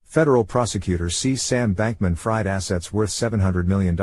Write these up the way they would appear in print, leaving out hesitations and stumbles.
Federal prosecutors seized Sam Bankman-Fried assets worth $700 million,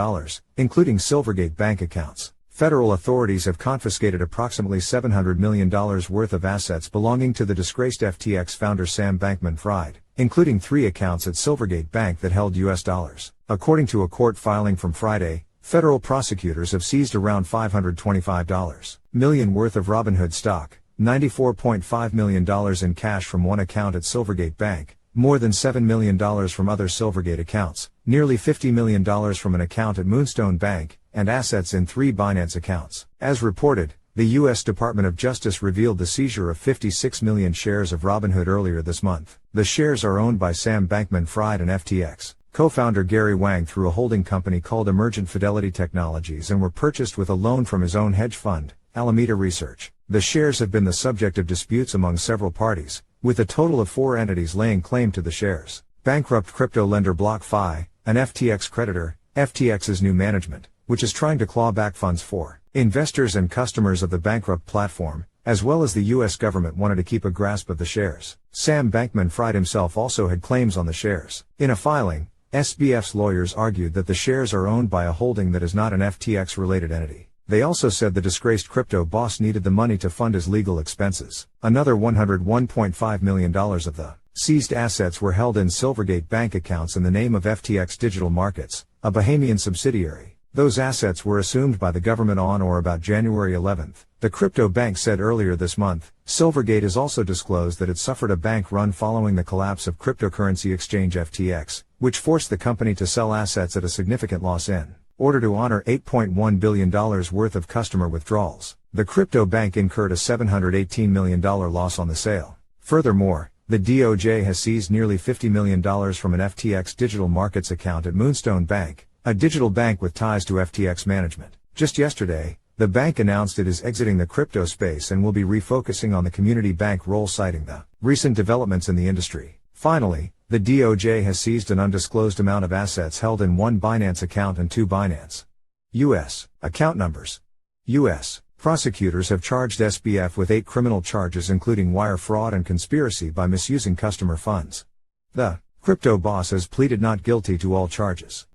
including Silvergate Bank accounts. Federal authorities have confiscated approximately $700 million worth of assets belonging to the disgraced FTX founder Sam Bankman-Fried, including 3 accounts at Silvergate Bank that held US dollars. According to a court filing from Friday, federal prosecutors have seized around $525 million worth of Robinhood stock, $94.5 million in cash from one account at Silvergate Bank, more than $7 million from other Silvergate accounts, nearly $50 million from an account at Moonstone Bank, and assets in 3 Binance accounts. As reported, the U.S. Department of Justice revealed the seizure of 56 million shares of Robinhood earlier this month. The shares are owned by Sam Bankman-Fried and FTX co-founder Gary Wang through a holding company called Emergent Fidelity Technologies and were purchased with a loan from his own hedge fund, Alameda Research. The shares have been the subject of disputes among several parties, with a total of 4 entities laying claim to the shares. Bankrupt crypto lender BlockFi, an FTX creditor, FTX's new management, which is trying to claw back funds for investors and customers of the bankrupt platform, as well as the U.S. government wanted to keep a grasp of the shares. Sam Bankman-Fried himself also had claims on the shares. In a filing, SBF's lawyers argued that the shares are owned by a holding that is not an FTX-related entity. They also said the disgraced crypto boss needed the money to fund his legal expenses. Another $101.5 million of the seized assets were held in Silvergate Bank accounts in the name of FTX Digital Markets, a Bahamian subsidiary. Those assets were assumed by the government on or about January 11, the crypto bank said earlier this month. Silvergate has also disclosed that it suffered a bank run following the collapse of cryptocurrency exchange FTX, which forced the company to sell assets at a significant loss in order to honor $8.1 billion worth of customer withdrawals. The crypto bank incurred a $718 million loss on the sale. Furthermore, the DOJ has seized nearly $50 million from an FTX Digital Markets account at Moonstone Bank, a digital bank with ties to FTX management. Just yesterday, the bank announced it is exiting the crypto space and will be refocusing on the community bank role, citing the recent developments in the industry. Finally, the DOJ has seized an undisclosed amount of assets held in 1 Binance account and 2 Binance U.S. account numbers. U.S. prosecutors have charged SBF with 8 criminal charges including wire fraud and conspiracy by misusing customer funds. The crypto boss has pleaded not guilty to all charges.